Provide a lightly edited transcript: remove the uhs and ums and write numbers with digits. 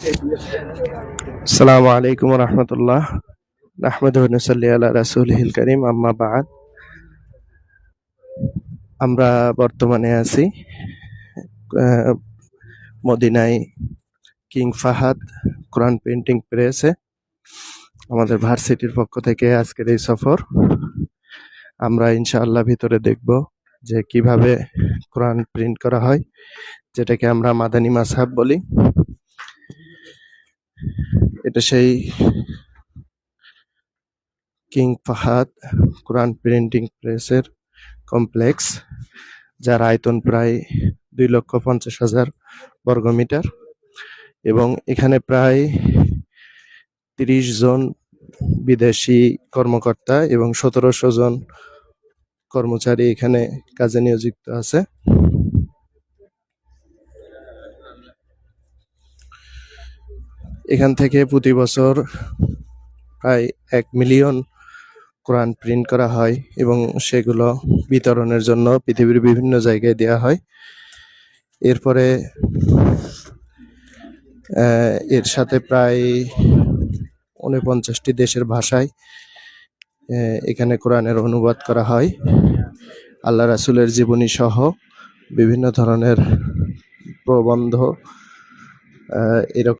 আসসালামু আলাইকুম রহমতুল্লাহ। নাহমাদুহু ওয়া নুসাল্লি আলা রাসূলিহিল কারীম, আম্মা বা'দ। আমরা বর্তমানে আছি আহ, মদিনায় কিং ফাহাদ কোরআন প্রিন্টিং প্রেসে। আমাদের ভার্সিটির পক্ষ থেকে আজকের এই সফর। আমরা ইনশাআল্লাহ ভিতরে দেখব যে কিভাবে কোরআন প্রিন্ট করা হয়, যেটাকে আমরা মাদানী মাযহাব বলি। এটা সেই কিং ফাহাদ কোরআন প্রিন্টিং প্রেসের কমপ্লেক্স, যার আয়তন প্রায় 2,50,000 বর্গমিটার, এবং এখানে প্রায় 30 জন বিদেশি কর্মকর্তা এবং 1700 জন কর্মচারী এখানে কাজে নিয়োজিত আছে। এখান থেকে প্রতি বছর প্রায় 1 মিলিয়ন কোরআন প্রিন্ট করা হয় এবং সেগুলো বিতরণের জন্য পৃথিবীর বিভিন্ন জায়গায় দেওয়া হয়। এরপরে এর সাথে প্রায় 49টি দেশের ভাষায় এখানে কোরআনের অনুবাদ করা হয়। আল্লাহ রাসূলের জীবনী সহ বিভিন্ন ধরনের প্রবন্ধ এরকম